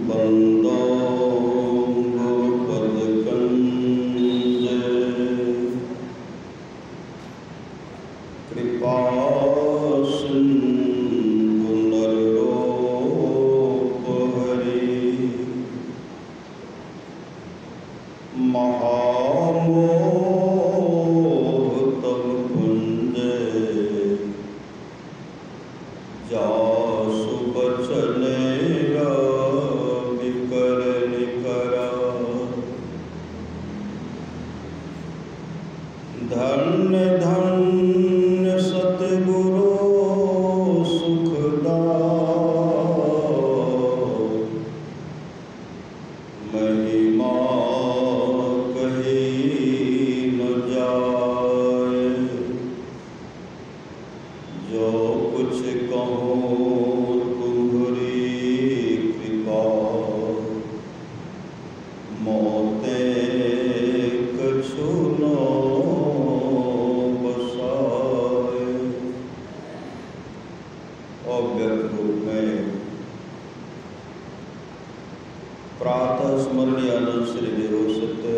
बंदो पदकंज कृपा सिंधु नरोप हरि महामोह तब कुंज जासु बचने धन्य धन्य सतगुरु सुखदायक महिमा कही न जाए। जो कुछ कहूँ तुम्हारी कृपा मोते कछु न अव्यक्त रूप में प्रातः स्मरणीय आनंद श्री देव सत्य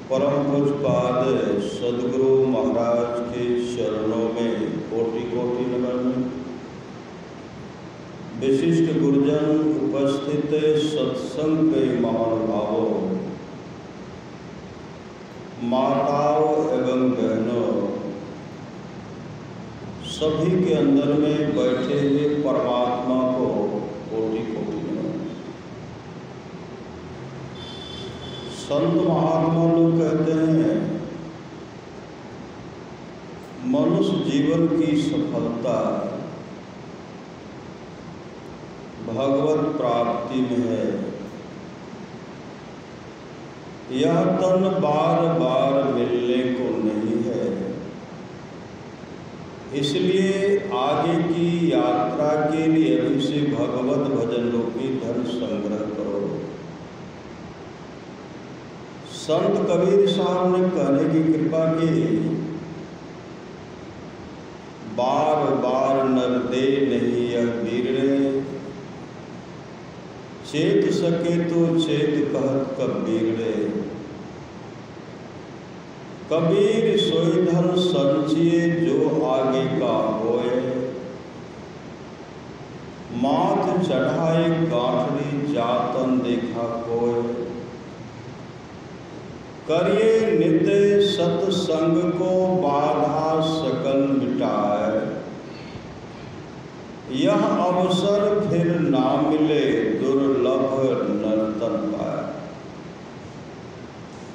परम पूज्यपाद सदगुरु महाराज के चरणों में कोटि कोटि नमन। विशिष्ट गुरुजन उपस्थित सत्संग के महानुभावों, माताओं एवं बहनों, सभी के अंदर में बैठे हुए परमात्मा को कोटि कोटि नमन। संत महात्मा लोग कहते हैं मनुष्य जीवन की सफलता भगवत प्राप्ति में है। यह तन बार बार मिलने को नहीं है, इसलिए आगे की यात्रा के लिए अभी से भगवत भजन रूपी धन संग्रह करो। संत कबीर साहब ने कहने की कृपा की, बार बार नर दे नहीं यह बीरने, चेत सके तो चेत कहत कबीर रे। कबीर सोई धन संचिए जो आगे का होए, माथ चढ़ाए गांठरी जातन देखा कोय। करिए नित्य सत्संग को बाधा सकल मिटाए, यह अवसर फिर ना मिले दुर्लभ नर्तन पाए।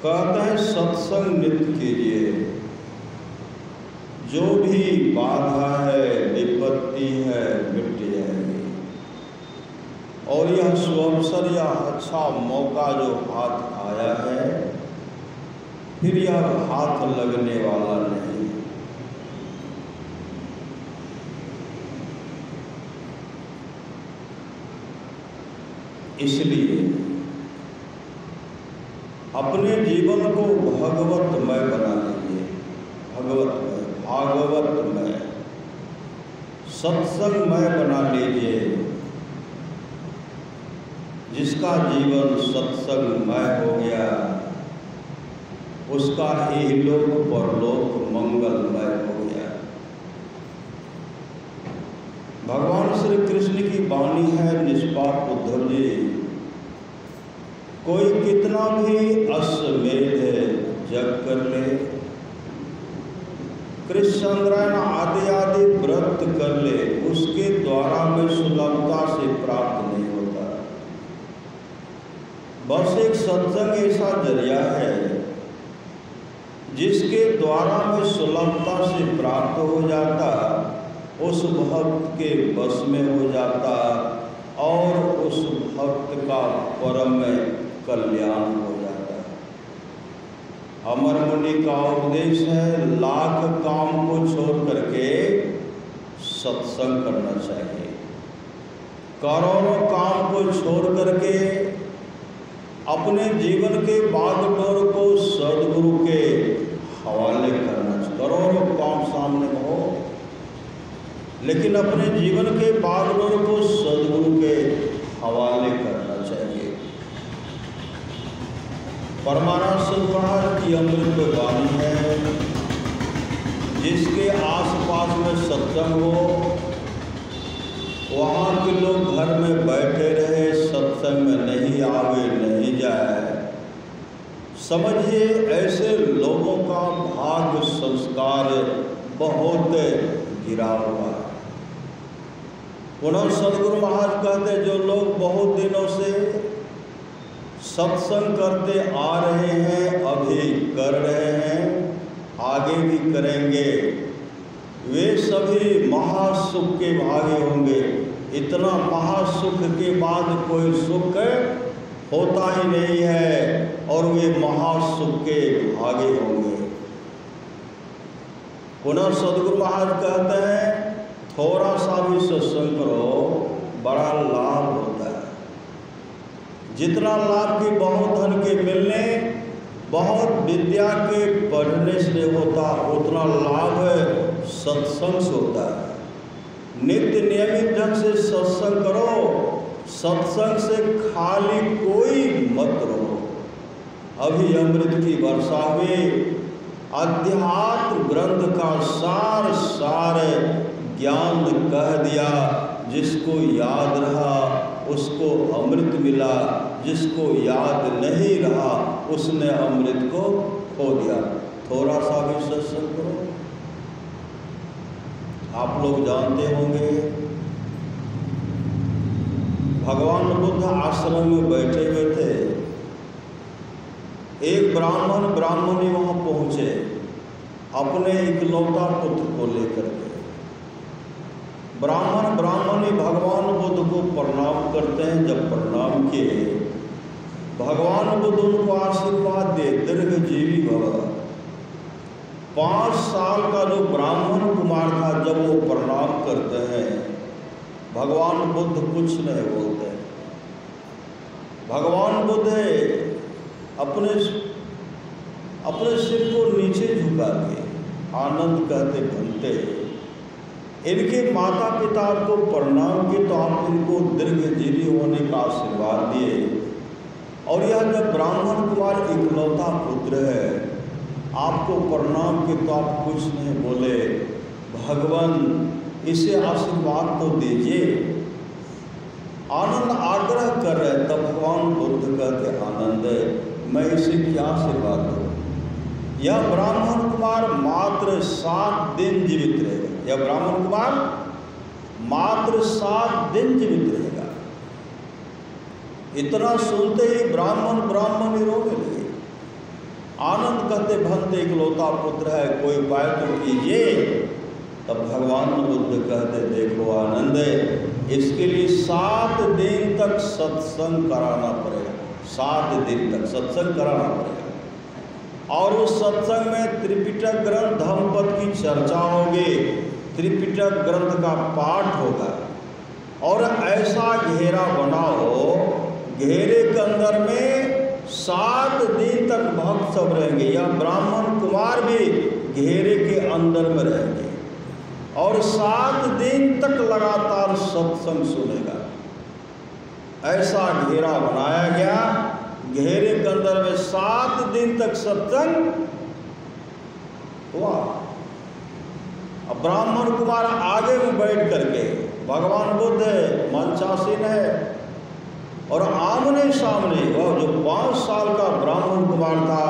कहते हैं सत्संग नित्य कीजिए, जो भी बाधा है विपत्ति है मिट जाएगी। और यह सुअवसर या अच्छा मौका जो हाथ आया है, फिर यह हाथ लगने वाला नहीं। इसलिए अपने जीवन को भगवतमय बना लीजिए। भगवतमय, भागवतमय, सत्संगमय बना लीजिए। जिसका जीवन सत्संगमय हो गया, उसका इहलोक परलोक मंगलमय हो गया। भगवान श्री कृष्ण की वाणी है निष्पाप उद्धव जी, कोई कितना भी अश्वमेध जग कर ले, कृष्णचंद्रायण आदि आदि व्रत कर ले, उसके द्वारा में सुलभता से प्राप्त नहीं होता। बस एक सत्संग ऐसा जरिया है जिसके द्वारा में सुलभता से प्राप्त हो जाता, उस भक्त के बस में हो जाता और उस भक्त का परम में कल्याण हो जाता है। अमर मुनि का उपदेश है, लाख काम को छोड़ करके सत्संग करना चाहिए। करोड़ों काम को छोड़ करके अपने जीवन के बागडोर को सदगुरु के हवाले करना चाहिए। करोड़ों काम सामने हो, लेकिन अपने जीवन के बागडोर को सदगुरु के हवाले करना चाहिए। परमानंद सदगुरु महाराज की अमृत वाणी है, जिसके आसपास में सत्संग हो, वहाँ के लोग घर में बैठे रहे, सत्संग में नहीं आवे, नहीं जाए, समझिए ऐसे लोगों का भाग्य संस्कार बहुत गिरा हुआ है। पुनः सदगुरु महाराज कहते, जो लोग बहुत दिनों से सत्संग करते आ रहे हैं, अभी कर रहे हैं, आगे भी करेंगे, वे सभी महासुख के भागी होंगे। इतना महासुख के बाद कोई सुख होता ही नहीं है, और वे महासुख के भागी होंगे। पुनः सदगुरु महाराज कहते हैं, थोड़ा सा भी सत्संग करो, बड़ा लाभ होता है। जितना लाभ की बहुत धन के मिलने, बहुत विद्या के पढ़ने से होता, उतना लाभ सत्संग से होता है। नित्य नियमित ढंग से सत्संग करो, सत्संग से खाली कोई मत रहो। अभी अमृत की वर्षा हुई, अध्यात्म ग्रंथ का सार ज्ञान कह दिया। जिसको याद रहा उसको अमृत मिला, जिसको याद नहीं रहा उसने अमृत को खो दिया। थोड़ा सा भी सत्संग करो। आप लोग जानते होंगे, भगवान बुद्ध आश्रम में बैठे हुए थे। एक ब्राह्मणी वहां पहुंचे, अपने इकलौता पुत्र को लेकर के। ब्राह्मणी भगवान बुद्ध को प्रणाम करते हैं। जब प्रणाम किए, भगवान बुद्ध उनको आशीर्वाद दे, दीर्घजीवी भव। 5 साल का जो ब्राह्मण कुमार था, जब वो प्रणाम करते हैं, भगवान बुद्ध कुछ नहीं बोलते। भगवान बुद्ध अपने सिर को नीचे झुका दिए, आनंद कहते बनते। इनके माता पिता को प्रणाम किए तो आप इनको दीर्घजीवी होने का आशीर्वाद दिए। और यह जब ब्राह्मण कुमार इकलौता पुत्र है, आपको प्रणाम किए तो आप कुछ नहीं बोले, भगवान इसे आशीर्वाद तो दीजिए। आनंद आग्रह कर रहे, तब भगवान बुद्ध कहते, आनंद मैं इसे क्या आशीर्वाद दूँ? यह ब्राह्मण कुमार मात्र 7 दिन जीवित रहेगा। यह ब्राह्मण कुमार मात्र 7 दिन जीवित रहेगा। इतना सुनते ही ब्राह्मणी रोने लगे। आनंद कहते, भंते इकलौता पुत्र है, कोई उपाय तो कीजिए। तब भगवान बुद्ध कहते, देखो आनंद, इसके लिए 7 दिन तक सत्संग कराना पड़ेगा। 7 दिन तक सत्संग कराना पड़ेगा। और उस सत्संग में त्रिपिटक ग्रंथ धम्मपद की चर्चा होगी, त्रिपिटक ग्रंथ का पाठ होगा। और ऐसा घेरा बनाओ, घेरे के अंदर में 7 दिन तक भक्त सब रहेंगे। या ब्राह्मण कुमार भी घेरे के अंदर में रहेंगे और 7 दिन तक लगातार सत्संग सुनेगा। ऐसा घेरा बनाया गया। घेरे के अंदर में 7 दिन तक सत्संग हुआ। अब ब्राह्मण कुमार आगे में बैठ करके, भगवान बुद्ध मंचासीन है और आमने सामने, वह जो 5 साल का ब्राह्मण कुमार था,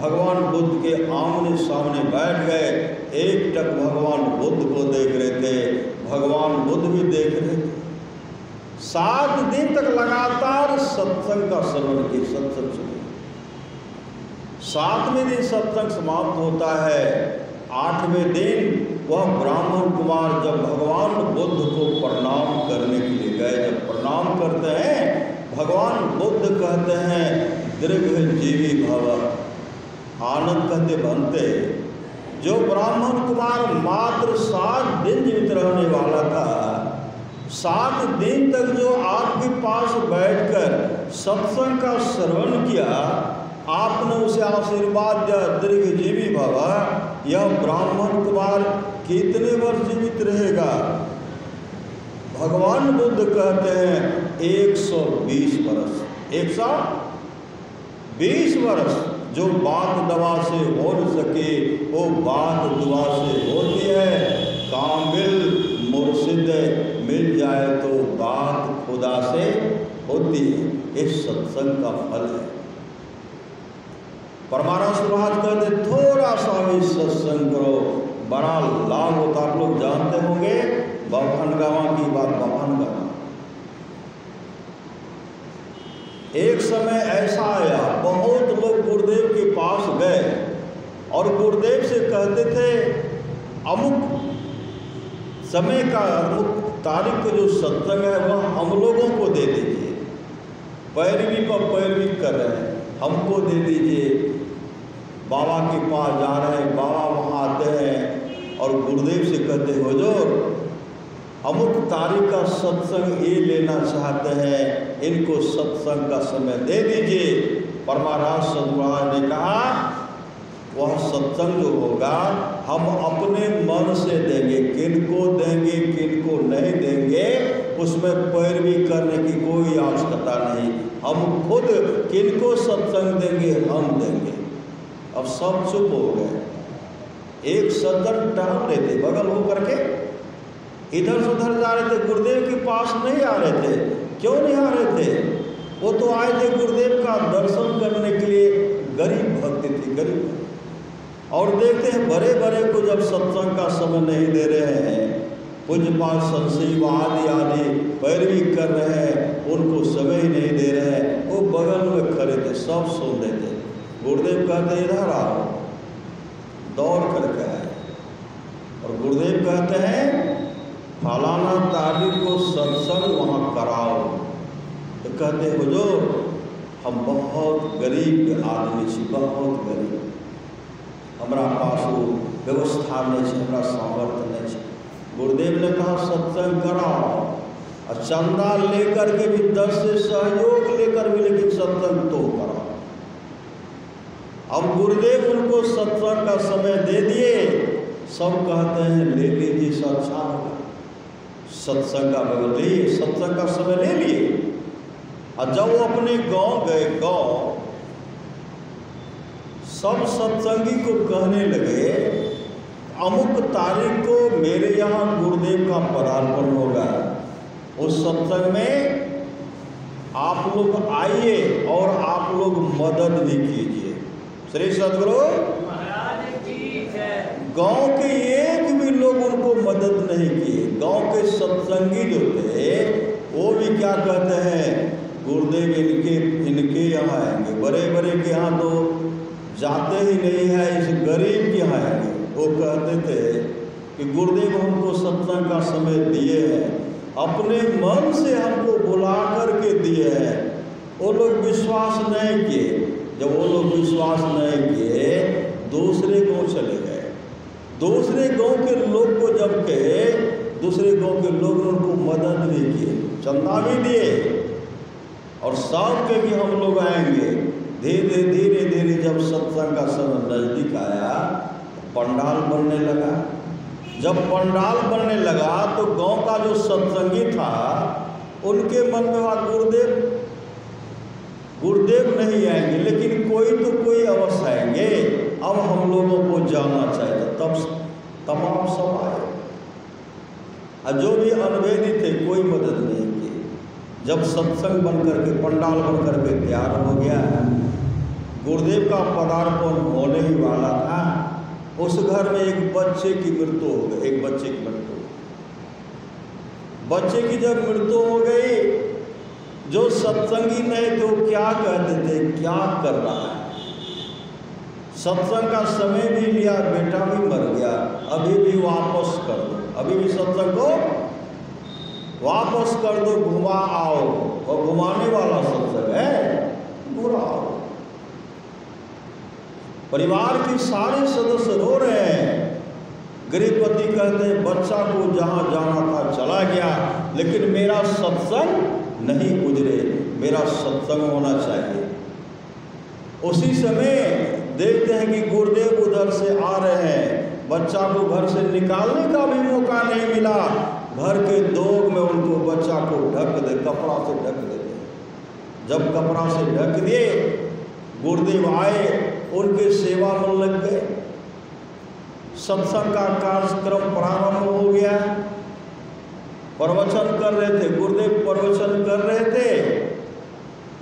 भगवान बुद्ध के आमने सामने बैठ गए। एकटक भगवान बुद्ध को देख रहे थे, भगवान बुद्ध भी देख रहे थे। 7 दिन तक लगातार सत्संग का श्रवण की, सत्संग सुनी। 7वें दिन सत्संग समाप्त होता है। 8वें दिन वह ब्राह्मण कुमार जब भगवान बुद्ध को प्रणाम करने के लिए गए, जब प्रणाम करते हैं, भगवान बुद्ध कहते हैं, दीर्घजीवी भव। आनंद कहते, बनते। जो ब्राह्मण कुमार मात्र 7 दिन जीवित रहने वाला था, 7 दिन तक जो आपके पास बैठकर सत्संग का श्रवण किया, आपने उसे आशीर्वाद दिया दीर्घजीवी भव, यह ब्राह्मण कुमार कितने वर्ष जीवित रहेगा? भगवान बुद्ध कहते हैं 120 वर्ष। 120 वर्ष। जो बात दवा से हो न सके वो बात दुआ से होती है। कामिल मुर्शिद मिल जाए तो बात खुदा से होती है। इस सत्संग का फल है। परमानंद सुभाष कहते थोड़ा सा भी सत्संग करो, बड़ा लाभ होता। आप लोग जानते होंगे बफनगावा की बात। बफनगावा एक समय ऐसा आया, बहुत लोग गुरुदेव के पास गए और गुरुदेव से कहते थे अमुक समय का अमुक तारीख को जो सत्संग है वह हम लोगों को दे दीजिए। पैरवी पर पैरवी कर रहे हैं, हमको दे दीजिए। बाबा के पास जा रहे हैं, बाबा वहाँ आते हैं और गुरुदेव से कहते हुजूर अमुक तारीख का सत्संग ये लेना चाहते हैं, इनको सत्संग का समय दे दीजिए। परमाराज सदगुरुराज ने कहा वह सत्संग जो होगा हम अपने मन से देंगे, किनको देंगे किनको नहीं देंगे उसमें पैरवी करने की कोई आवश्यकता नहीं। हम खुद किनको सत्संग देंगे हम देंगे। अब सब चुप हो गए। एक सज्जन टहल रहे थे, बगल हो करके इधर से उधर जा रहे थे, गुरुदेव के पास नहीं आ रहे थे। क्यों नहीं आ रहे थे? वो तो आए थे गुरुदेव का दर्शन करने के लिए। गरीब भक्ति थी, गरीब। और देखते हैं बड़े बड़े को जब सत्संग का समय नहीं दे रहे हैं, पूज्यपाद संशीव आदि पैरवी कर रहे हैं, उनको समय ही नहीं दे रहे हैं। वो बगल में खड़े थे, सब सुन रहे थे। गुरुदेव कहते इधर आओ, दौड़ करके आए और गुरुदेव कहते हैं फलाना तारीख को सत्संग वहाँ कराओ। तो कहते हुजूर हम बहुत गरीब आदमी छी, बहुत गरीब, हमारा पास वो व्यवस्था नहीं है, हमारा सामर्थ्य नहीं है। गुरुदेव ने कहा सत्संग कराओ और चंदा लेकर के भी 10 से सहयोग लेकर भी, लेकिन सत्संग तो कराओ। अब गुरुदेव उनको सत्संग का समय दे दिए। सब कहते हैं ले लीजिए, सब अच्छा होगा। सत्संग का लिए सत्संग का समय ले लिए। और जब वो अपने गांव गए, गांव सब सत्संगी को कहने लगे अमुक तारीख को मेरे यहाँ गुरुदेव का पदार्पण होगा, उस सत्संग में आप लोग आइए और आप लोग मदद भी कीजिए। श्री सद्गुरु महाराज की जय। गांव के एक भी लोग उनको मदद नहीं किए। गांव के सत्संगी जो थे वो भी क्या कहते हैं गुरुदेव इनके यहाँ आएंगे, बड़े बड़े के यहाँ तो जाते ही नहीं है, इस गरीब के यहाँ आएंगे। वो कहते थे कि गुरुदेव हमको सत्संग का समय दिए हैं, अपने मन से हमको बुला करके दिए हैं। वो लोग विश्वास नहीं किए। जब वो लोग विश्वास नहीं किए दूसरे गाँव चले गए। दूसरे गांव के लोग को जब कहे, दूसरे गांव के लोग ने उनको मदद भी किए, चंदा भी दिए और सब के भी हम लोग आएंगे। धीरे धीरे धीरे जब सत्संग का समय नजदीक आया, पंडाल बनने लगा। जब पंडाल बनने लगा तो गांव का जो सत्संगी था उनके मन में गुरुदेव नहीं आएंगे, लेकिन कोई तो कोई अवश्य आएंगे, अब हम लोगों को जाना चाहिए। तब तमाम सब आए और जो भी अनवेदी थे कोई मदद नहीं की। जब सत्संग बन करके पंडाल बन करके तैयार हो गया, गुरुदेव का पदार्पण होने ही वाला था, उस घर में एक बच्चे की मृत्यु हो गई। एक बच्चे की मृत्यु, बच्चे की जब मृत्यु हो गई, जो सत्संगी नहीं तो क्या कहते थे क्या कर रहा है। सत्संग का समय भी लिया, बेटा भी मर गया, अभी भी वापस कर दो, अभी भी सत्संग को वापस कर दो, घुमा आओ। और घुमाने वाला सत्संग है, बुरा आओ। परिवार के सारे सदस्य रो रहे हैं। गृहपति कहते हैं बच्चा को जहाँ जाना था चला गया, लेकिन मेरा सत्संग नहीं गुजरे। मेरा सत्संग होना चाहिए। उसी समय देखते हैं कि गुरुदेव उधर से आ रहे हैं, बच्चा को घर से निकालने का भी मौका नहीं मिला। घर के दोग में उनको बच्चा को कपड़ा से ढक देते। जब कपड़ा से ढक दिए, गुरुदेव आए, उनके सेवा में लग गए। सत्संग का कार्यक्रम प्रारंभ हो गया। प्रवचन कर रहे थे, गुरुदेव प्रवचन कर रहे थे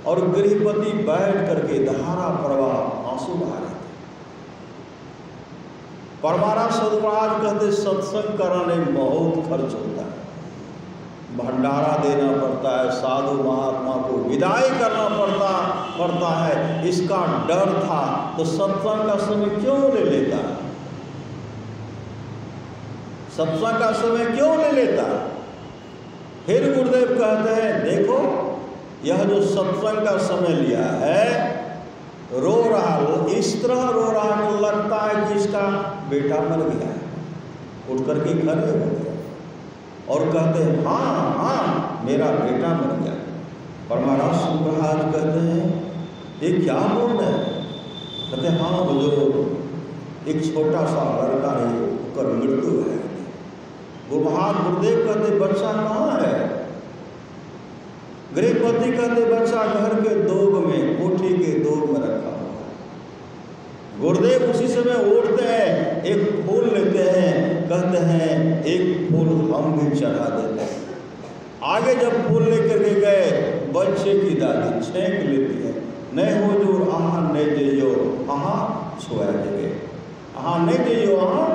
और गृहपति बैठ करके धारा प्रवाह आंसू बहा रहे थे। परमारा सदगुरुराज कहते सत्संग कराने में बहुत खर्च होता है, भंडारा देना पड़ता है, साधु महात्मा को विदाई करना पड़ता है। इसका डर था तो सत्संग का समय क्यों ले लेता, सत्संग का समय क्यों ले लेता। फिर गुरुदेव कहते हैं देखो, यह जो सत्संग का समय लिया है, रो रहा, इस तरह रो रहा तो लगता है कि इसका बेटा मर गया है। उठ करके खड़े हो गए और कहते हैं हाँ मेरा बेटा मर गया। परमाराज सुखराज कहते हैं ये क्या बोल रहे हैं। कहते हैं हाँ बुजुर्ग, एक छोटा सा लड़का है, उसका मृत्यु है। गुरुदेव कहते बच्चा कहाँ है। गृहपति कहते बच्चा घर के दोग में, कोठी के दोग में रखा हुआ है। गुरुदेव उसी समय उठते हैं, एक फूल लेते हैं, कहते हैं एक फूल हम भी चढ़ा देते हैं। आगे जब फूल लेकर के गए, बच्चे की दादी छेंक लेती है, नहीं हो जो आहा नहीं जइयो आहा छुआ देंगे, आहा नहीं जइयो आहा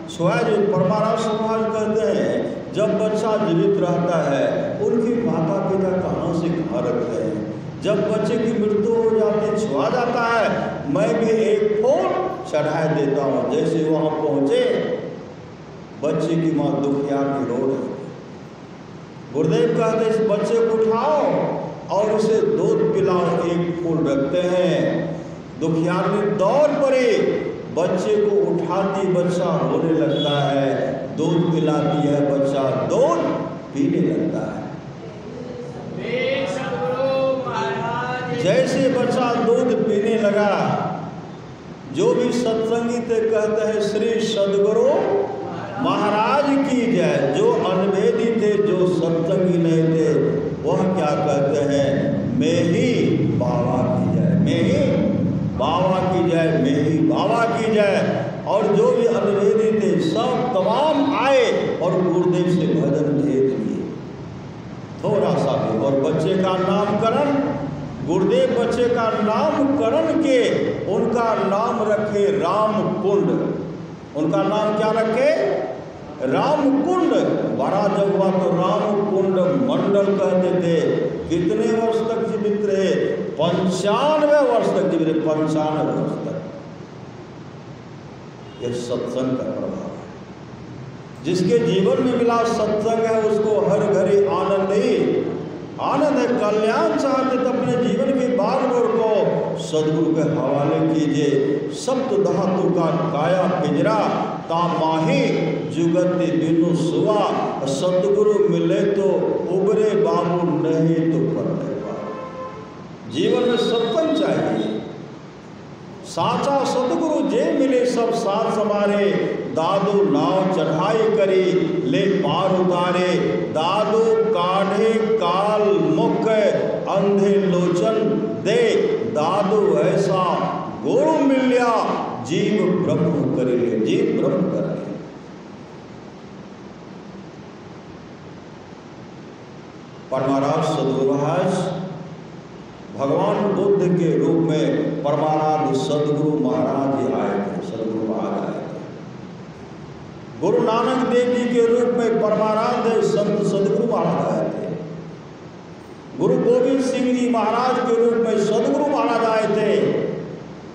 छुआ जो। परमारा समाज कहते हैं जब बच्चा जीवित रहता है, उनके माता पिता कहाँ से कहाँ रखते हैं। जब बच्चे की मृत्यु हो जाती है, छुआ जाता है, मैं भी एक फूल चढ़ा देता हूँ। जैसे वहाँ पहुँचे, बच्चे की माँ दुखिया की रो रही। गुरुदेव कहते इस बच्चे को उठाओ और उसे दूध पिलाओ, एक फूल रखते हैं। दुखियानी दौड़ पड़ी, बच्चे को उठाती, बच्चा रोने लगता है, दूध पिलाती है, बच्चा दूध पीने लगता है। जैसे बच्चा दूध पीने लगा, जो भी सत्संगी थे कहते हैं श्री सदगुरु महाराज की जय। जो अनवेदी थे, जो सत्संगी नहीं थे, वह क्या कहते हैं, मैं ही बाबा की जय, मैं ही बाबा की जय, मैं ही बाबा की जय। और जो भी अनवेदी थे सब तमाम आए और गुरुदेव से भजन भेज दिए थोड़ा सा भी। और बच्चे का नामकरण, गुरुदेव बच्चे का नामकरण के उनका नाम रखे राम कुंड। उनका नाम क्या रखे, राम कुंड। बड़ा जब हुआ तो राम कुंड मंडल कहते थे। कितने वर्ष तक जीवित रहे, 95 वर्ष तक जीवित रहे, 95 वर्ष तक। यह सत्संग का प्रभाव है। जिसके जीवन में मिला सत्संग है, उसको हर घड़ी आनंद ही आनंद है। कल्याण चाहते तो अपने जीवन के बागडोर को सदगुरु के हवाले कीजिए। सप्त धातु का काया पिंजरा, तामाही जुगति बिनु सुआ। सदगुरु मिले तो उबरे बाबू, नहीं तो पड़ने बाबू। जीवन में सत्संग चाहिए। साचा सदगुरु जे मिले सब साथ समारे। दादू नाव चढ़ाई करी ले पार उतारे। दादू काढ़े काल मुख अंधे लोचन दे। दादू ऐसा गुरु मिल्या जीव ब्रह्म करे, जीव ब्रह्म करे। परमाराज सदगुरु महाराज भगवान बुद्ध के रूप में परमाराध सदगुरु महाराज जी आए थे, सदगुरु महाराज आए थे। गुरु नानक देव जी के रूप में परमाराध संत सदगुरु महाराज आए थे। गुरु गोविंद सिंह जी महाराज के रूप में सदगुरु महाराज आए थे।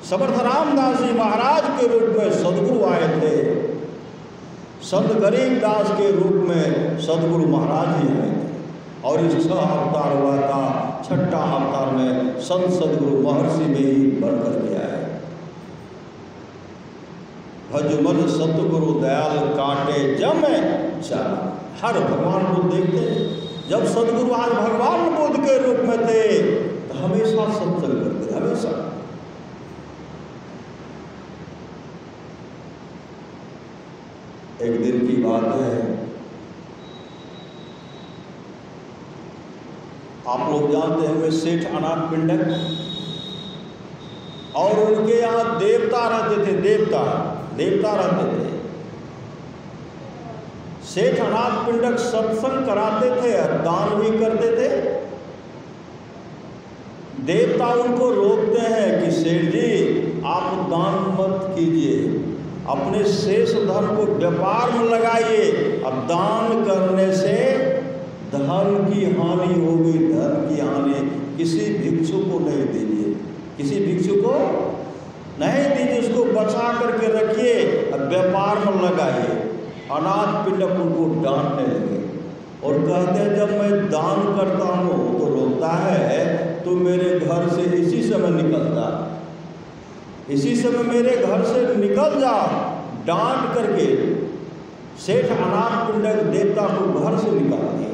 समर्थ रामदास जी महाराज के रूप में सदगुरु आए थे। संत गरीबदास के रूप में सदगुरु महाराज जी आए थे। और इस 6 अवतार हुआ था, 6ठा अवतार में संत सदगुरु महर्षि में ही बनकर के आए। भजमन सतगुरु दयाल काटे जम चाला। हर भगवान को देखते हैं, जब सदगुरु आज भगवान बुद्ध के रूप में थे तो हमेशा सत्संग करते, हमेशा। एक दिन की बात है, आप लोग जानते होंगे सेठ अनाथ पिंडक, और उनके यहाँ देवता रहते थे, देवता रहते थे। सेठ अनाथ पिंडक सत्संग कराते थे और दान भी करते थे। देवता उनको रोकते हैं कि सेठ जी आप दान मत कीजिए, अपने शेष धन को व्यापार में लगाइए, अब दान करने से धन की हानि होगी, धन की हानि, किसी भिक्षु को नहीं दीजिए, किसी भिक्षु को नहीं दीजिए, उसको बचा करके रखिए और व्यापार में लगाइए। अनाथ पिंडक उनको डांटने लगे और कहते हैं जब मैं दान करता हूँ तो रोकता है, तो मेरे घर से इसी समय निकलता, इसी समय मेरे घर से निकल जा, डांट करके सेठ अनाथ पिंडक देवता को घर से निकाल दिए।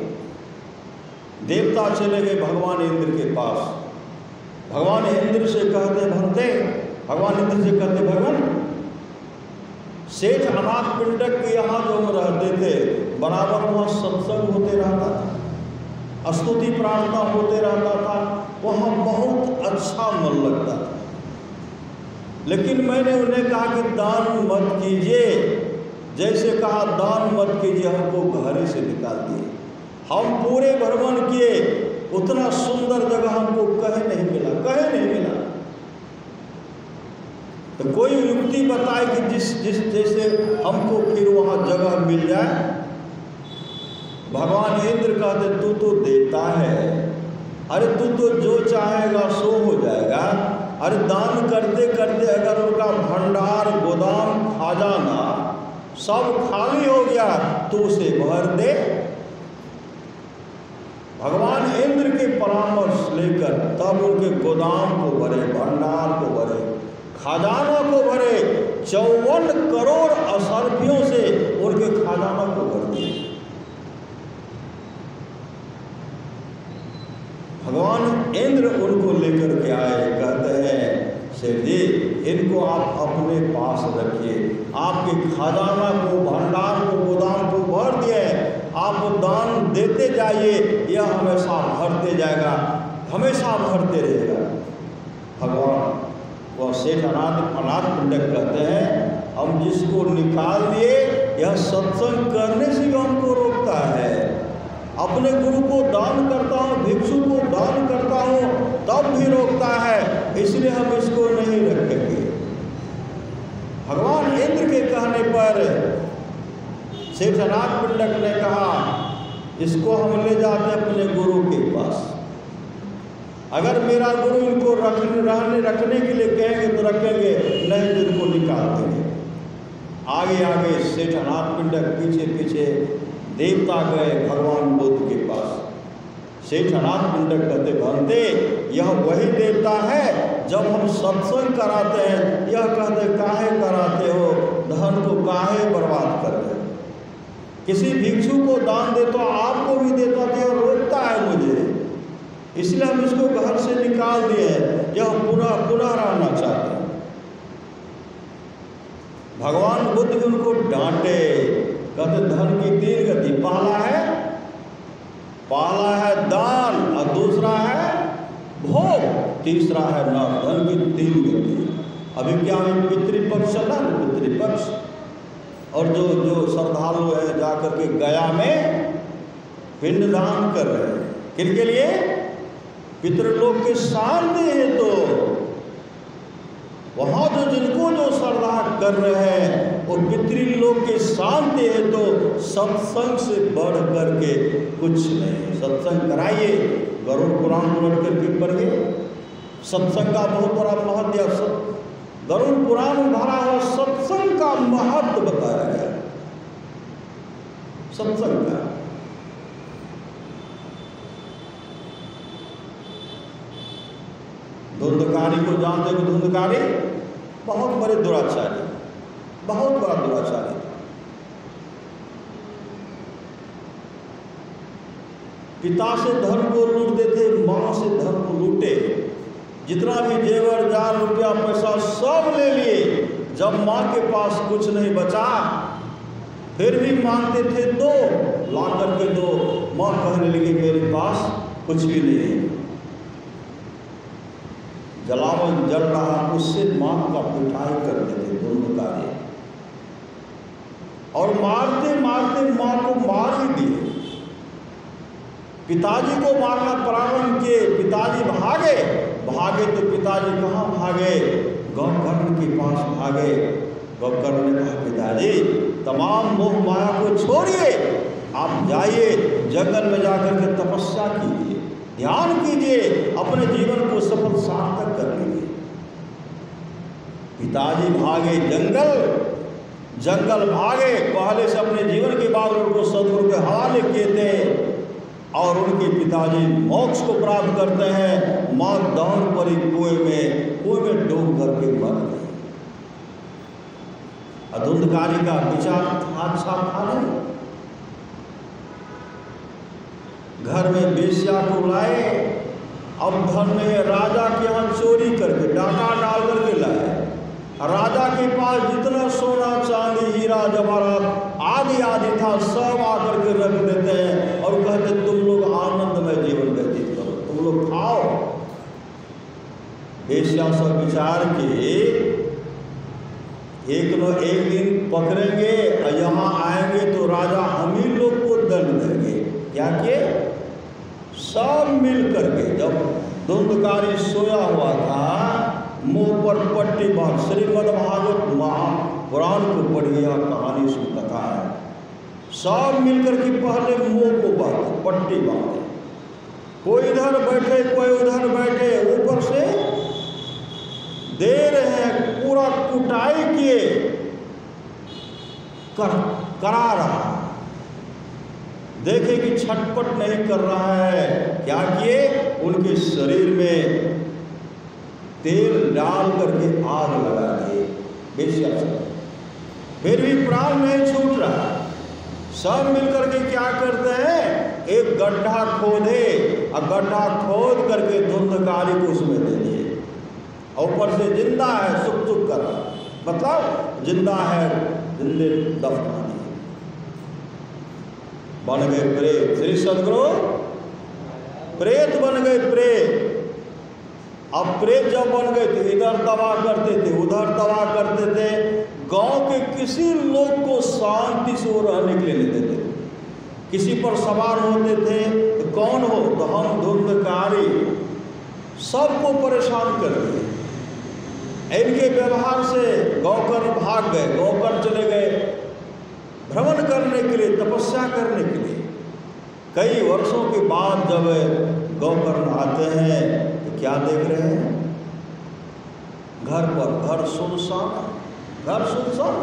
देवता चले गए भगवान इंद्र के पास। भगवान इंद्र से कहते भगते, भगवान इंद्र से कहते भगवान, सेठ अनाथ पिंडक के यहाँ जो हम रहते थे बराबर वहाँ सत्संग होते रहता था, स्तुति प्रार्थना होते रहता था, वहाँ बहुत अच्छा मन लगता था। लेकिन मैंने उन्हें कहा कि दान मत कीजिए, जैसे कहा दान मत कीजिए, हमको घर से निकाल दिए। हम पूरे भ्रमण किए, उतना सुंदर जगह हमको कहीं नहीं मिला, कहीं नहीं मिला। तो कोई युक्ति बताए कि जिस जैसे हमको फिर वहाँ जगह मिल जाए। भगवान इंद्र कहते तू तो देता है, अरे तू तो जो चाहेगा सो हो जाएगा। अरे दान करते करते अगर उनका भंडार गोदाम खजाना सब खाली हो गया तो उसे भर दे। भगवान इंद्र के परामर्श लेकर तब उनके गोदाम को भरे, भंडार को भरे, खजाना को भरे। 54 करोड़ असरफियों से उनके खजाना को भर दिए। भगवान इंद्र उनको लेकर के आए, कहते हैं शेर जी इनको आप अपने पास रखिए, आपके खजाना को, भंडार को, गोदाम को भर दिए, आप दान देते जाइए, यह हमेशा भरते जाएगा, हमेशा भरते रहेगा। भगवान वह सेठ अनाथ पिंडक कहते हैं हम जिसको निकाल दिए यह सत्संग करने से भी हमको रोकता है। अपने गुरु को दान करता हूँ, भिक्षु को दान करता हूँ, तब भी रोकता है, इसलिए हम इसको नहीं रखेंगे। भगवान इंद्र के कहने पर सेठ अनाथ पिंडक ने कहा इसको हम ले जाते अपने गुरु के पास, अगर मेरा गुरु इनको रखने के लिए कहेंगे तो रखेंगे, नहीं तो इनको निकाल देंगे। आगे आगे सेठ अनाथ पिंडक, पीछे पीछे देवता गए भगवान बुद्ध के पास। सेठ अनाथ पिंडक कहते भगते यह वही देवता है जब हम सत्संग कराते हैं यह कहते काहे कराते हो, धन को काहे बर्बाद कर रहे हो। किसी भिक्षु को दान देता, आपको भी देता थे और रोकता है मुझे, इसलिए हम इसको घर से निकाल दिए, यह पुनः रहना चाहते हैं। भगवान बुद्ध उनको डांटे, कहते धन की 3 गति, पहला है दान और दूसरा है भोग, तीसरा है नाम। धन की 3 गति। अभी क्या है पितृपक्ष चला, पितृपक्ष, और जो श्रद्धालु है जाकर के गया में पिंडदान कर रहे हैं, किनके लिए? पितृलोक के शांति है, तो वहाँ जिनको जो श्रद्धा कर रहे हैं वो पितृलोक के शांति है, तो सत्संग से बढ़ करके कुछ नहीं। सत्संग कराइए, गरुड़ पुराण पढ़ करके पढ़िए, सत्संग का बहुत बड़ा महत्व, गरुड़ पुराण में भरा हुआ सत्संग का महत्व बताया गया, सत्संग का। धुंधकारी को जानते हो? धुंधकारी बहुत बड़े दुराचारी, बहुत बड़ा दुराचारी। पिता से धन को लूटते थे, माँ से धन को लूटे, जितना भी जेवर जार रुपया पैसा सब ले लिए। जब माँ के पास कुछ नहीं बचा, फिर भी मांगते थे दो, ला करके दो। माँ कहने लगी मेरे पास कुछ भी नहीं है। जलावन जल रहा, उससे माँ का पिटाई करते थे धुंधकारी, और मारते मारते माँ को मार ही दिए। पिताजी को मारना प्रारंभ किए, पिताजी भागे तो पिताजी कहाँ भागे? गौकर्ण के पास भागे। गौकर्ण ने कहा पिताजी तमाम मोह माया को छोड़िए, आप जाइए जंगल में जाकर के तपस्या कीजिए, ध्यान कीजिए, अपने जीवन को सफल सार्थक कर लीजिए। पिताजी भागे जंगल भागे, पहले से अपने जीवन के बाद उनको सदगुरु के हवाले किए थे, और उनके पिताजी मोक्ष को प्राप्त करते हैं। माँ दौड़ पड़ी कुएं में डूब करके मर गई। धुंधकारी का विचार अच्छा था नहीं। घर में बेश्या को लाए, अब धन में राजा के यहाँ चोरी करके डाका डाल करके लाए। राजा के पास जितना सोना चांदी हीरा जवाहरात आदि था सब आकर के रख देते हैं और कहते तुम लोग आनंदमय जीवन व्यतीत करो, तुम लोग खाओ। बेश्या सब विचार के एक न एक दिन पकड़ेंगे और यहाँ आएंगे तो राजा हम ही लोग को दंड देंगे। क्या किए? सब मिल करके, जब धुंधकारी सोया हुआ था, मुंह पर पट्टी बांध, श्रीमद् भागवत महापुराण को पढ़िए, कहानी सुन कथा है, सब मिलकर के पहले मुंह को बांधे, पट्टी बांधे, कोई इधर बैठे कोई उधर बैठे, ऊपर से दे रहे हैं, पूरा कुटाई किए करा रहा, देखे कि छटपट नहीं कर रहा है। क्या किए? उनके शरीर में तेल डाल करके आग लगा दिए बेश्या से, फिर भी प्राण नहीं छूट रहा। सब मिलकर के क्या करते हैं? एक गड्ढा खोदे और गड्ढा खोद करके धुंधकारी को उसमें दे दिए, ऊपर से जिंदा है सुख सुख कर रहा, मतलब जिंदा है, जिंदे दफना दिए, बन गए प्रेत। श्री सदगुरु प्रेत बन गए, प्रेत। अब प्रेत जब बन गए थे, इधर दवा करते थे उधर दवा करते थे, गांव के किसी लोग को शांति से वो रहने के लिए नहीं देते। किसी पर सवार होते थे तो कौन हो, तो हम धुंधकारी, सबको परेशान कर दिए। इनके व्यवहार से गौकर्ण भाग गए, गौकर्ण चले गए भ्रमण करने के लिए, तपस्या करने के लिए। कई वर्षों के बाद जब गौकर्ण आते हैं तो क्या देख रहे हैं? घर सुनसान, घर सुनसान।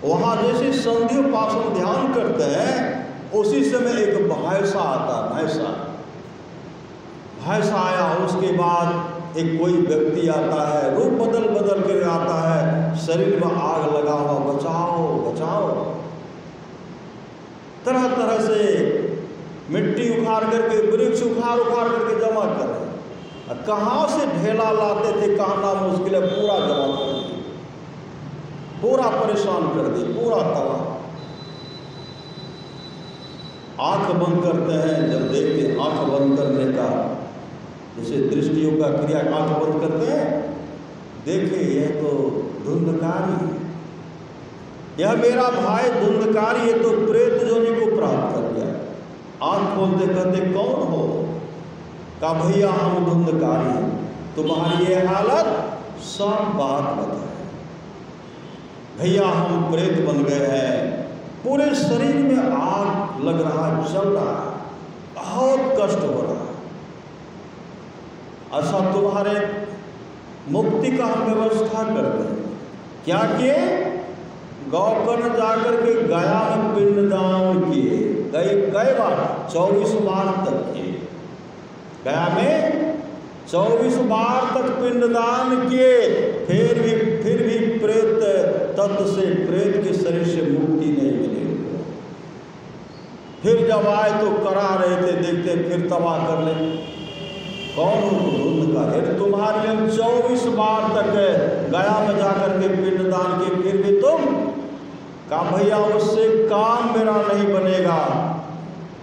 वहाँ जैसे संध्योपासन ध्यान करते हैं, उसी समय एक भैंसा आता, भैंसा आया। उसके बाद एक कोई व्यक्ति आता है, रूप बदल बदल कर आता है, शरीर में आग लगा हुआ, बचाओ बचाओ, तरह तरह से मिट्टी उखाड़ करके, वृक्ष उखाड़ करके जमा कर रहे। कहाँ से ढेला लाते थे कहना मुश्किल है, पूरा जमा कर दिए, पूरा परेशान कर दिए, पूरा तबाह। आंख बंद करते हैं, जब देखते आंख बंद करने का जैसे दृष्टियों का क्रिया, आंख बंद करते हैं, देखे यह तो धुंधकारी, यह मेरा भाई धुंधकारी, ये तो प्रेत जोनि को प्राप्त कर गया। आंख खोलते कहते कौन हो? का भैया हम धुंधकारी हैं, तुम्हारी ये हालत, सब बात बताए। भैया हम प्रेत बन गए हैं, पूरे शरीर में आग लग रहा, जल रहा, बहुत कष्ट हो रहा। अच्छा तुम्हारे मुक्ति का हम व्यवस्था करते हैं। क्या किए? गौकर्ण जाकर के गया में पिंडदान किए, कई बार 24 बार तक किए, गया में 24 बार तक पिंडदान किए, फिर भी प्रेत तत्व से, प्रेत के शरीर से मुक्ति नहीं मिली। फिर जब आए तो करा रहे थे, देखते फिर तबाह कर ले। कौन हो? धुंधकारी। तुम्हारे लिए 24 बार तक गया में जाकर के पिंडदान के, फिर भी तुम कहा भैया उससे काम मेरा नहीं बनेगा,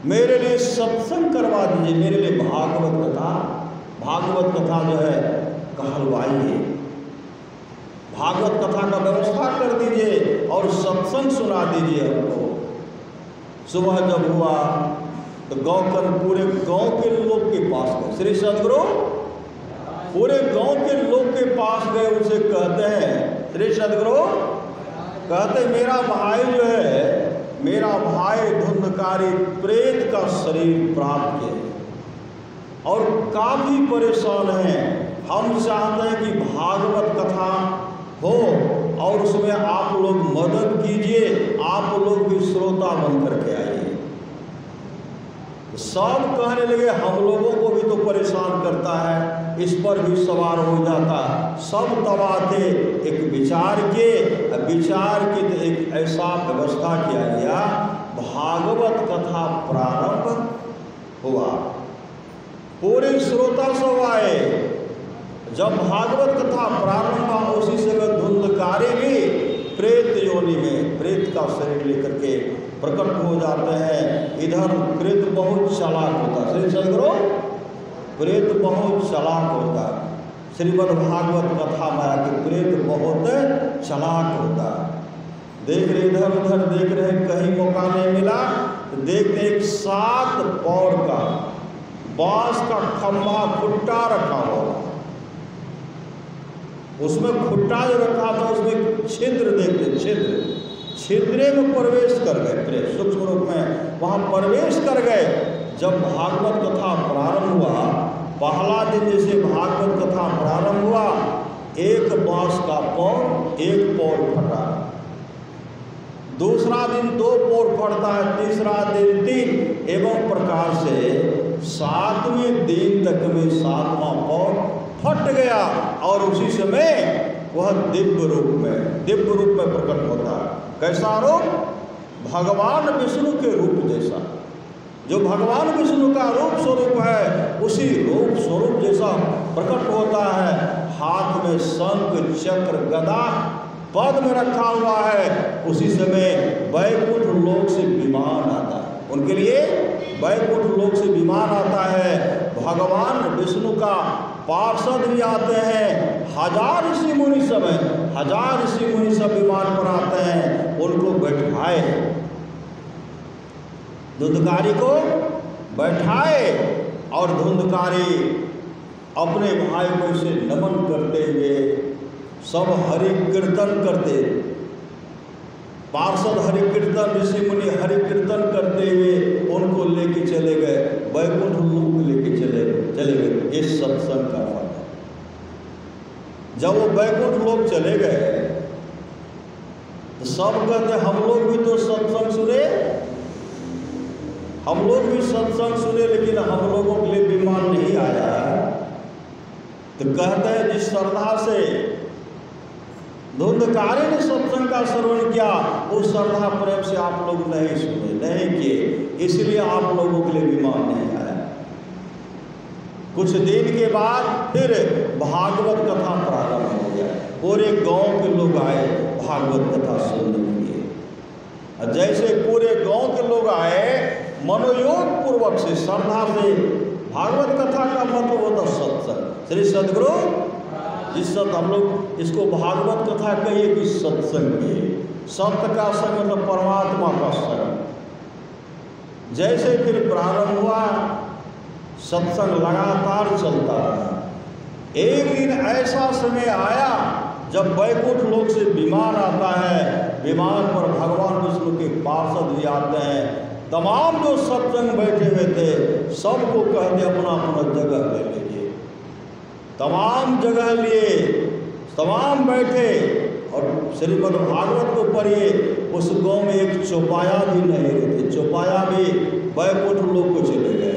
मेरे लिए सत्संग करवा दीजिए, मेरे लिए भागवत कथा जो है कहलवाइए, भागवत कथा का व्यवस्था कर दीजिए और सत्संग सुना दीजिए हमको। सुबह जब हुआ तो पूरे गांव के लोग के पास गए, श्री सदगुरु पूरे गांव के लोग के पास गए, उसे कहते हैं श्री सदगुरु कहते मेरा भाई जो है, मेरा भाई धुंधकारी प्रेत का शरीर प्राप्त किया और काफी परेशान है। हम चाहते हैं कि भागवत कथा हो और उसमें आप लोग मदद कीजिए, आप लोग भी श्रोता बन करके आइए। सब कहने लगे हम लोगों को भी तो परेशान करता है, इस पर भी सवार हो जाता। सब तबाह थे। एक विचार के तो एक ऐसा व्यवस्था किया गया, भागवत कथा प्रारंभ हुआ, पूरे श्रोता सब आए। जब भागवत कथा प्रारंभ हुआ उसी समय धुंधकारी भी प्रेत योनि में प्रेत का शरीर लेकर के प्रकट हो जाते हैं। इधर प्रेत बहुत चालाक होता है, श्री सदगुरु प्रेत बहुत चालाक होता है। श्रीमद् भागवत कथा में कि प्रेत बहुत चालाक होता है। देख रहे इधर उधर देख रहे, कहीं मौका नहीं मिला तो देखते एक 7 पौर का बांस का खंभा खुट्टा रखा हुआ, उसमें खुट्टा जो रखा था उसमें छिद्र देखते, छिद्रे में प्रवेश कर गए प्रेत, सूक्ष्म रूप में वहाँ प्रवेश कर गए। जब भागवत कथा प्रारंभ हुआ, पहला दिन जैसे भागवत कथा प्रारंभ हुआ, एक बांस का पौर, एक पौर फटा, दूसरा दिन 2 पौर फटता है, तीसरा दिन 3, एवं प्रकार से 7वें दिन तक में 7वां पौर फट गया और उसी समय वह दिव्य रूप में प्रकट होता है। कैसा रूप? भगवान विष्णु के रूप जैसा, जो भगवान विष्णु का रूप स्वरूप है उसी रूप स्वरूप जैसा प्रकट होता है। हाथ में शंख चक्र गदा पद में रखा हुआ है। उसी समय वैकुंठ लोक से विमान आता है, उनके लिए वैकुंठ लोक से विमान आता है। भगवान विष्णु का पार्षद भी आते हैं, 1000 ऋषि मुनि सब हैं, 1000 ऋषि मुनि सब विमान पर आते हैं, उनको बैठाए, धुंधकारी को बैठाए और धुंधकारी अपने भाई को इसे नमन करते हुए सब हरि कीर्तन करते, पार्षद हरि कीर्तन, ऋषि मुनि हरि कीर्तन करते हुए उनको लेके चले गए, वैकुंठ लोक लेके चले गए। ये सत्संग का फल है। जब वो वैकुंठ लोक चले गए तो सब कहते हम लोग भी तो सत्संग सुने, हम लोग भी सत्संग सुने, लेकिन हम लोगों के लिए विमान नहीं आया। तो कहते हैं जिस श्रद्धा से धुंधकारी ने सत्संग का श्रवण किया, उस श्रद्धा प्रेम से आप लोग नहीं सुने, नहीं किए, इसलिए आप लोगों के लिए विमान नहीं आया। कुछ दिन के बाद फिर भागवत कथा प्रारंभ हो गया, पूरे गांव के लोग आए भागवत कथा सुनने के लिए। जैसे पूरे गांव के लोग आए, मनोयोग पूर्वक से श्रद्धा से, भागवत कथा का मतलब होता सत्संग। श्री सदगुरु जिस सत हम लोग इसको भागवत कथा कहिए कि सत्संग कहिए, सत्य का संग मतलब परमात्मा का संग। जैसे फिर प्रारंभ हुआ, सत्संग लगातार चलता रहा। एक दिन ऐसा समय आया जब वैकुंठ लोक से विमान आता है, विमान पर भगवान विष्णु के पार्षद भी आते हैं। तमाम जो सत्संग बैठे हुए थे सबको कहते अपना अपना जगह ले लीजिए। तमाम जगह लिए, तमाम बैठे और श्रीमद् भागवत को पढ़िए। उस गांव में एक चौपाया भी नहीं रहते, चौपाया भी वैकुंठ लोक को चले गए।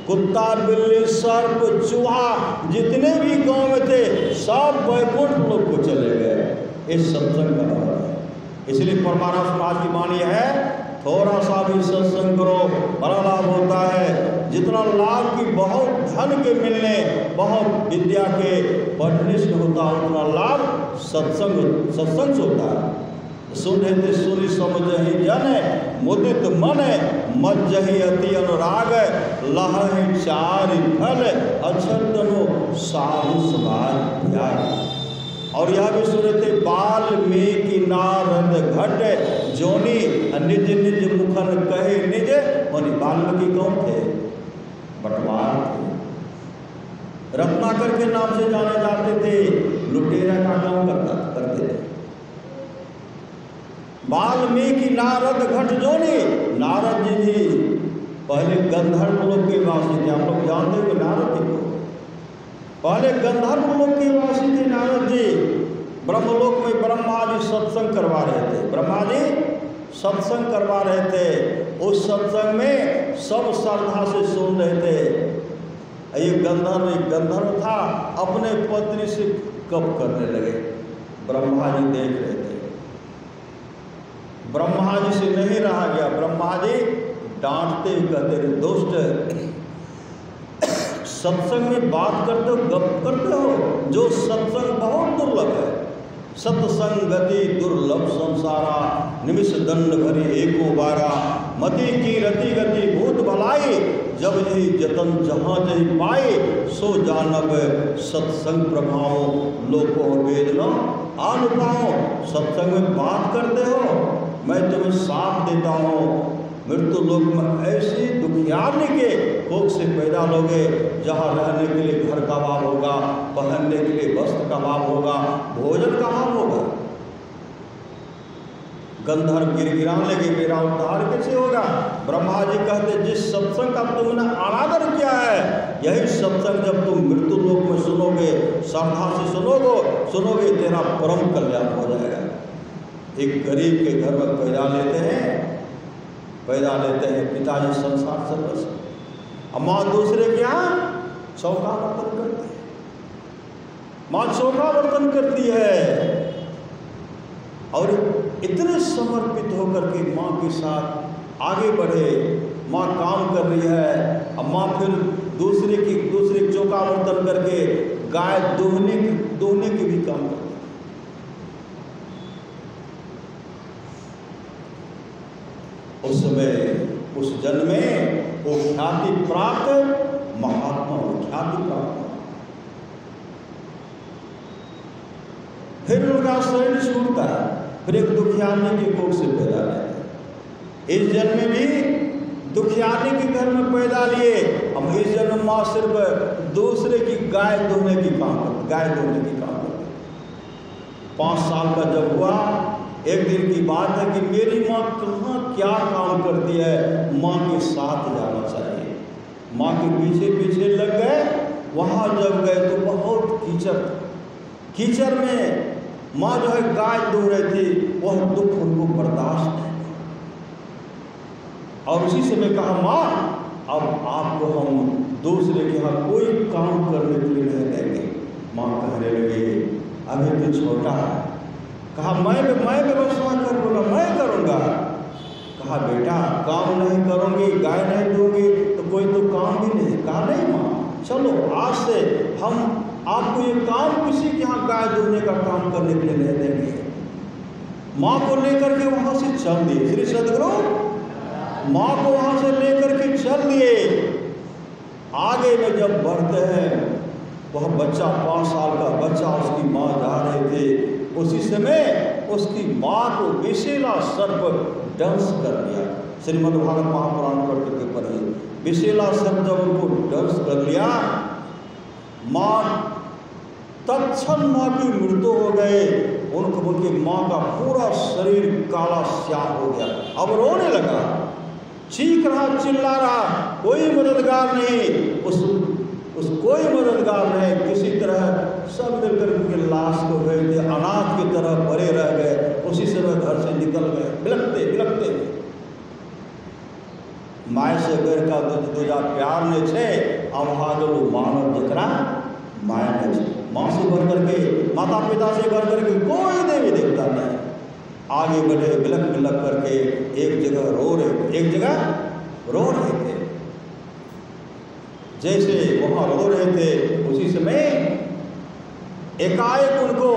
कुत्ता बिल्ली सर्प चूहा जितने भी गांव में थे सब वैकुंठ लोक को चले गए। इस सत्संग का फल है। इसलिए परमानंद समाज की वाणी है, थोड़ा सा भी सत्संग करो बड़ा लाभ होता है। जितना लाभ की बहुत धन के मिलने, बहुत विद्या के पढ़ने से होता है, उतना लाभ सत्संग से होता है। सुने सुनी समझहि जन मुदित मन मज्जहि अति अनुराग लहहि चारि फल अछतनो साधु समाज त्याग। और यह भी सुने थे वाल्मीकि नारद घट जोनी निज निज मुखन कहे निज मुनि। वाल्मीकि कौन थे? बटवार थे, रत्नाकर के नाम से जाने जाते थे, लुटेरा का काम करते थे। वाल्मीकि नारद घट जोनी, नारद जी भी पहले गंधर्व लोक के वासी थे। आप लोग जानते हो नारद जी को, पहले गंधर्व लोक के वासी थे नारद जी। ब्रह्मलोक में ब्रह्मा जी सत्संग करवा रहे थे, ब्रह्मा जी सत्संग करवा रहे थे। उस सत्संग में सब श्रद्धा से सुन रहे थे। एक गंधर्व था, अपने पत्नी से कप करने लगे। ब्रह्मा जी देख रहे थे, ब्रह्मा जी से नहीं रहा गया। ब्रह्मा जी डांटते कहते थे, दुष्ट, सत्संग में बात करते हो, गप करते हो, जो सत्संग बहुत दुर्लभ है। सत्संगति दुर्लभ संसारा, निमिष दंड भरी एको बारा। मति की रति गति भूत भलाई, जब यही जतन जहाँ जही पाए। सो जानब सत्संग प्रभाव लोको वेदना आन पाओ। सत्संग में बात करते हो, मैं तुम्हें साथ देता हूँ। मृत्यु लोक में ऐसी दुखियारी के कोख से पैदा लोगे, जहाँ रहने के लिए घर का अभाव होगा, पहनने के लिए वस्त्र का अभाव होगा, भोजन का अभाव होगा। गंधर्व गिरगिराने लगे, मेरा उद्धार कैसे होगा? ब्रह्मा जी कहते, जिस सत्संग का तुमने अनादर किया है, यही सत्संग जब तुम मृत्यु लोक में सुनोगे, श्रद्धा से सुनोगे, तेरा परम कल्याण हो जाएगा। एक गरीब के घर में पैदा लेते हैं, पिताजी संसार सर्वस्व, अब माँ दूसरे के यहाँ चौका बर्तन करती है, माँ चौका बर्तन करती है। और इतने समर्पित होकर के माँ के साथ आगे बढ़े, माँ काम कर रही है, अब माँ फिर दूसरे चौका बर्तन करके गाय दोहने के भी काम करती है। उस समय उस जन्म में वो ख्याति प्राप्त महात्मा, ख्याति प्राप्त। फिर उनका शरीर छूटता है, फिर एक दुखियानी के कोख से पैदा लिए। इस जन्म में भी दुखियानी के घर में पैदा लिए। हम इस जन्म माँ सिर्फ दूसरे की गाय धोने की काम करते। 5 साल का जब हुआ, एक दिन की बात है कि मेरी माँ कहाँ क्या काम करती है, माँ के साथ जाना चाहिए। माँ के पीछे लग गए। वहाँ जब गए तो बहुत कीचड़ में माँ जो है गाय धो रही थी, वह दुख उनको बर्दाश्त नहीं। और उसी समय कहा, माँ अब आपको हम दूसरे के यहाँ कोई काम करने के लिए नहीं देंगे। माँ कहने लगी, अभी तो छोटा है। कहा, मैं व्यवस्था कर दूंगा, मैं करूँगा। कहा, बेटा काम नहीं करोगे, गाय नहीं दोगे तो कोई तो काम भी नहीं। कहा, नहीं माँ, चलो आज से हम आपको ये काम किसी के यहाँ गाय धोने का काम करने के लिए नहीं देंगे। माँ को लेकर के वहाँ से चल दिए। श्री सदगुरु माँ को वहाँ से लेकर के चल दिए। आगे में जब बढ़ते हैं, वह बच्चा 5 साल का बच्चा, उसकी माँ जा रहे थे। उसी समय उसकी माँ को विषैला सर्प दंश कर दिया। श्रीमद्भागवत महापुराण पढ़ करके पढ़िए। विषैला सर्प जब उनको दंश कर लिया, माँ तत्क्षण माँ की मृत्यु हो गए। उनकी माँ का पूरा शरीर काला स्याह हो गया। अब रोने लगा, चीख रहा, चिल्ला रहा, कोई मददगार नहीं। उस कोई मददगार नहीं। किसी तरह सब मिलकर के लाश को गए थे, अनाथ की तरह पड़े रह गए। उसी समय घर से निकल गए, बिलखते। माय से घर का दूजा प्यार नहीं छे, अब हागलो मानव जकरा माय नहीं छे। माँ से भर करके, माता पिता से भर करके कोई देवी देवता नहीं। आगे बढ़े, बिलख बिलख करके एक जगह रो रहे थे। जैसे वहाँ रो रहे थे, उसी समय एकाएक उनको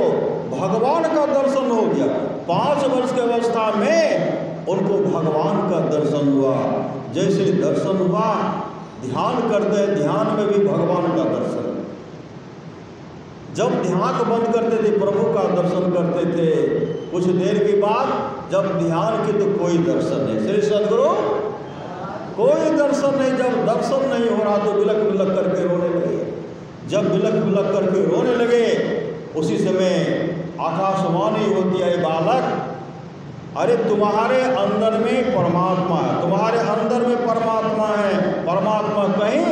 भगवान का दर्शन हो गया। 5 वर्ष की अवस्था में उनको भगवान का दर्शन हुआ। जैसे दर्शन हुआ, ध्यान करते हैं, ध्यान में भी भगवान का दर्शन। जब ध्यान बंद करते थे, प्रभु का दर्शन करते थे। कुछ देर के बाद जब ध्यान की तो कोई दर्शन नहीं, श्री सद्गुरु कोई दर्शन नहीं। जब दर्शन नहीं हो रहा तो बिलख बिलख करके रोने लगे। जब बिलख बिलख करके रोने लगे, उसी समय आकाशवाणी होती है, बालक, अरे तुम्हारे अंदर में परमात्मा है, तुम्हारे अंदर में परमात्मा है। परमात्मा कहीं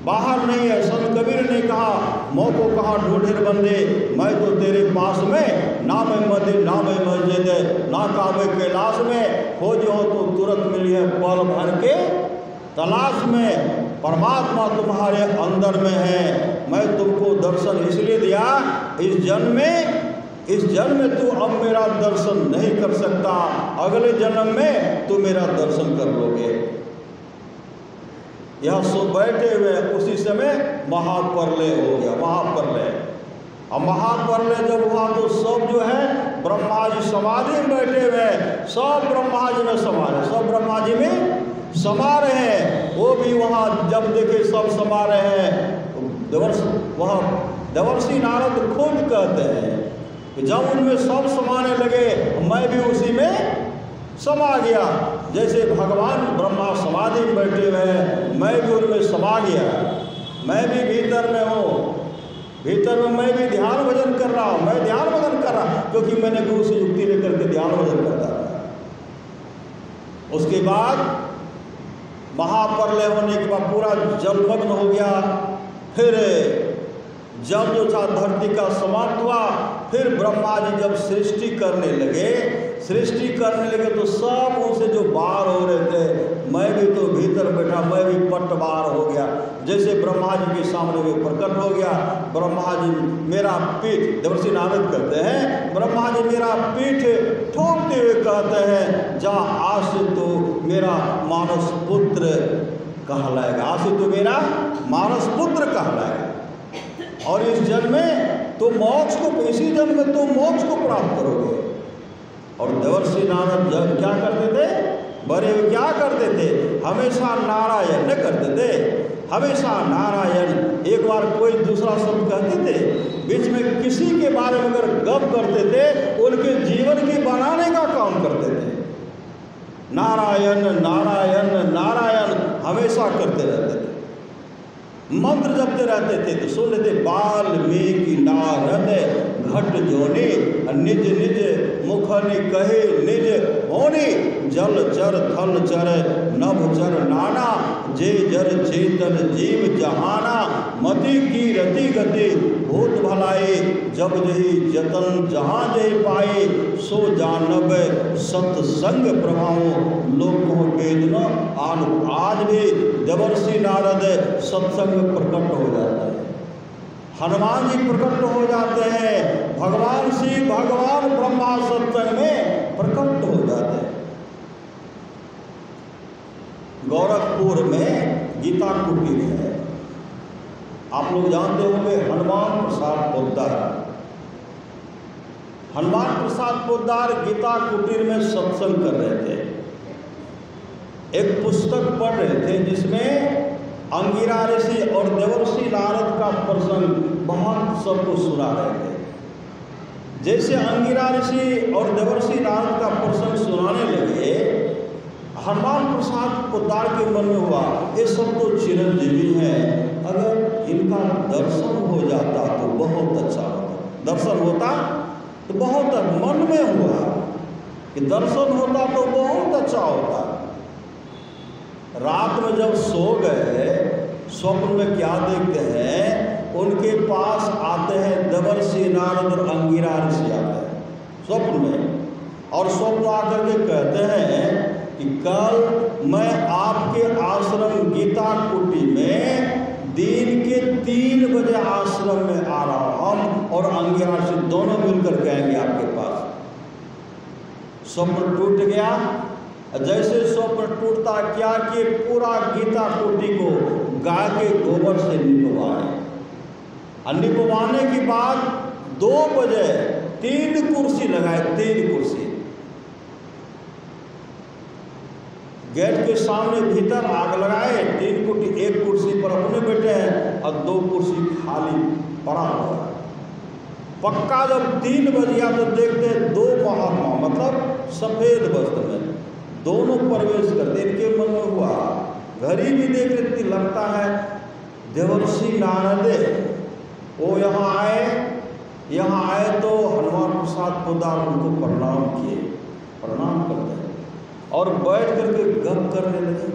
बाहर नहीं है। संत कबीर ने कहा, मोह को कहाँ ढूंढे बंदे, मैं तो तेरे पास में, ना मैं मंदिर ना मैं मस्जिद, ना काबे कैलाश में, खोजो तो तुरंत मिली है पल भर के तलाश में। परमात्मा तुम्हारे अंदर में है। मैं तुमको दर्शन इसलिए दिया, इस जन्म में तू अब मेरा दर्शन नहीं कर सकता, अगले जन्म में तू मेरा दर्शन कर लोगे। यह सो बैठे हुए उसी समय महाप्रलय हो गया, महाप्रलय। अब महाप्रलय जब हुआ तो सब जो है ब्रह्मा जी समाधि में बैठे हुए, सब ब्रह्मा जी में समा रहे, सब ब्रह्मा जी में समा रहे हैं। वो भी वहाँ जब देखे सब समा रहे हैं, वहाँ देवर्षि नारद खुद कहते हैं कि जब उनमें सब समाने लगे, मैं भी उसी में समा गया। जैसे भगवान ब्रह्मा समाधि में बैठे हुए हैं, मैं भी उनमें समा गया। मैं भी भीतर में हूँ, भीतर में मैं भी ध्यान भजन कर रहा हूँ। मैं ध्यान भजन कर रहा, क्योंकि मैंने गुरु से युक्ति लेकर के ध्यान भजन करता था। उसके बाद महाप्रलय होने के बाद पूरा जलमग्न हो गया। फिर जब जो था धरती का समाप्त हुआ, फिर ब्रह्मा जी जब सृष्टि करने लगे तो सब उनसे जो बाहर हो रहे थे, मैं भी तो भीतर बैठा, मैं भी पट बाहर हो गया। जैसे ब्रह्मा जी के सामने वे प्रकट हो गया। ब्रह्मा जी मेरा पीठ, देवर्षि नारद कहते हैं, ब्रह्मा जी मेरा पीठ ठोकते हुए कहते हैं, जा आज से तो मेरा मानस पुत्र कहलाएगा, आज से तो मेरा मानस पुत्र कहलाएगा। और इस जन्म में तो मोक्ष को, इसी जन्म में तो मोक्ष को प्राप्त करोगे। और देवर्षि नारद जब क्या करते थे, बड़े क्या करते थे, हमेशा नारायण न करते थे, हमेशा नारायण। एक बार कोई दूसरा शब्द कहते थे, बीच में किसी के बारे में अगर गप करते थे, उनके जीवन की बनाने का काम करते थे। नारायण नारायण नारायण हमेशा करते रहते थे, मंत्र जपते रहते थे। तो सुन लेते, वाल्मीकि नारद घट जोनी, निज निज मुखनि कहे निज होनी, जल चर थल चर नभ चर नाना, जे जर चेतन जीव जहाना, मति की रति गति भूत भलाई, जब जही जतन जहाँ जही पाए, सो जानब सत्संग प्रभाव, लोक वेदना। आज भी देवर्षि नारद सत्संग प्रकट हो जाता है, हनुमान जी प्रकट हो जाते हैं, भगवान शिव भगवान ब्रह्मा सत्संग में प्रकट हो जाते हैं। गोरखपुर में गीता कुटीर है, आप लोग जानते होंगे, हनुमान प्रसाद पोद्दार। हनुमान प्रसाद पोद्दार गीता कुटीर में सत्संग कर रहे थे। एक पुस्तक पढ़ रहे थे जिसमें अंगिरा ऋषि और देवर्षि नारद का प्रसंग बहुत सबको सुना रहे थे। जैसे अंगिरा ऋषि और देवर्षि नारद का प्रसंग सुनाने लगे, हनुमान प्रसाद पोद्दार के मन में हुआ, ये सब तो चिरंजीवी हैं, अगर इनका दर्शन हो जाता तो बहुत अच्छा होता। दर्शन होता तो बहुत, मन में हुआ कि दर्शन होता तो बहुत अच्छा होता। रात में जब सो गए, स्वप्न में क्या देखते हैं, उनके पास आते हैं देवर्षि नारद और अंगिरा ऋषि आते हैं स्वप्न में, और स्वप्न आकर के कहते हैं कि कल मैं आपके आश्रम गीता कुटी में दिन के 3 बजे आश्रम में आ रहा हूँ, हम और अंगिरा ऋषि दोनों मिलकर कहेंगे आपके पास। स्वप्न टूट गया। जैसे स्वप्न टूटता क्या कि पूरा गीता कोटि को गाय के गोबर से निपवाए। निपवाने के बाद 2 बजे 3 कुर्सी लगाए, 3 कुर्सी गेट के सामने भीतर आग लगाए। 3 कुर्सी, 1 कुर्सी पर अपने बैठे हैं और 2 कुर्सी खाली पड़ा हुआ। पक्का जब 3 बज गया तो देखते हैं 2 महात्मा मतलब सफेद वस्त्र में दोनों प्रवेश करते। इनके मन में हुआ, घड़ी भी देख लेती, लगता है देवर्षि नारद वो यहाँ आए तो हनुमान प्रसाद पोदार उनको प्रणाम किए, प्रणाम करते हैं और बैठ करके गप करने लगे।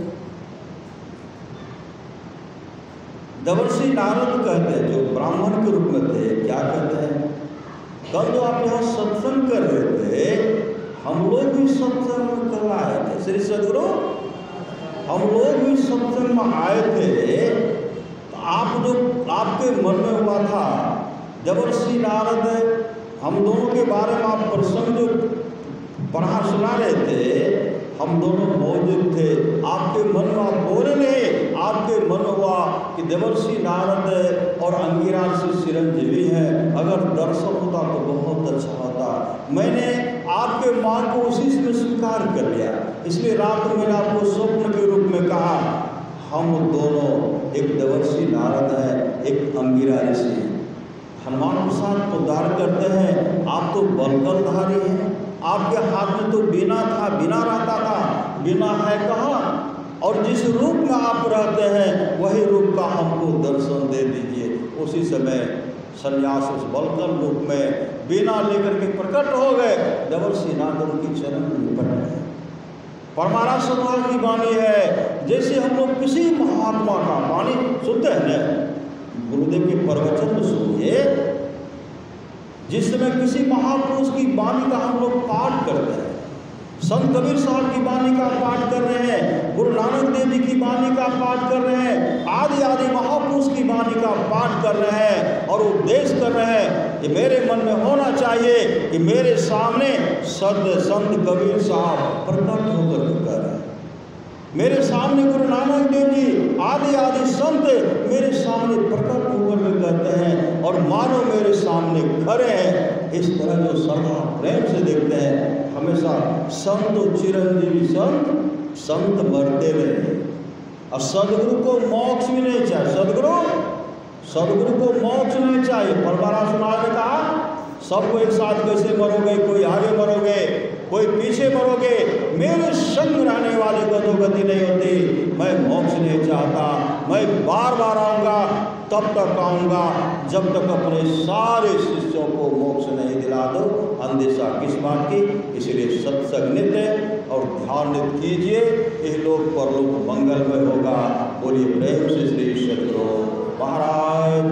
देवर्षि नारद कहते हैं, जो ब्राह्मण के रूप में थे, क्या कहते हैं, कल जो आप यहाँ सत्संग कर रहे थे, हम लोग भी सत्संग में कल आए थे। श्री सदगुरु, हम लोग भी सत्संग में आए थे, तो आप जो आपके मन में हुआ था देवर्षि नारद, हम दोनों के बारे में आप प्रसंग जो पढ़ा सुना रहे थे, हम दोनों मौजूद थे। आपके मन में आप बोले नहीं, आपके मन हुआ कि देवर्षि नारद और अंगिरा से चिरंजीवी हैं, अगर दर्शन होता तो बहुत अच्छा होता। मैंने आपके मांग को उसी से स्वीकार कर लिया, इसलिए रात में मैंने आपको स्वप्न के रूप में कहा, हम दोनों, एक देवर्षि नारद है, एक अंगिरा ऋषि है। हनुमान प्रसाद पोदार करते हैं, आप तो बलकलधारी हैं, आपके हाथ में तो बीना था, बीना रहता था, बीना है कहाँ, और जिस रूप में आप रहते हैं वही रूप का हमको दर्शन दे दीजिए। उसी समय सन्यास उस बलकल रूप में बीना लेकर के प्रकट हो गए। देवर्षि नारद की चरण में लिपट गए। परमारा स्वभाव की वाणी है, जैसे हम लोग किसी महात्मा का वाणी सुनते हैं न, गुरुदेव के प्रवचन तो सुनिए, जिस समय किसी महापुरुष की वाणी का हम लोग पाठ करते हैं, संत कबीर साहब की वाणी का पाठ कर रहे हैं, गुरु नानक देव जी की वाणी का पाठ कर रहे हैं, आदि आदि महापुरुष की वाणी का पाठ कर रहे हैं और उपदेश कर रहे हैं, ये मेरे मन में होना चाहिए कि मेरे सामने सद्य संत कबीर साहब प्रकट होकर कर रहे हैं, मेरे सामने गुरु नानक देव जी आदि आदि संत मेरे सामने प्रकट होकर कहते हैं और मानो मेरे सामने खड़े हैं। इस तरह जो श्रद्धा प्रेम से देखते हैं, हमेशा संत चिरंजीवी संत मरते रहे। और सदगुरु को मोक्ष भी नहीं चाहिए, सदगुरु को मोक्ष नहीं चाहिए। परमारा सुनाने ने कहा, सबको एक साथ कैसे मरोगे, कोई आगे मरोगे, कोई पीछे मरोगे, मेरे संग रहने वाले को तो गति नहीं होती। मैं मोक्ष नहीं चाहता, मैं बार बार आऊँगा, तब तक आऊँगा जब तक अपने सारे शिष्यों को मोक्ष नहीं दिला दो। अंदेशा किस बात की, इसलिए सत्संग नित्य और ध्यान नित्य कीजिए, इस लोक परलोक मंगलमय होगा। बोलिए प्रेम से श्री सद्गुरु महाराज।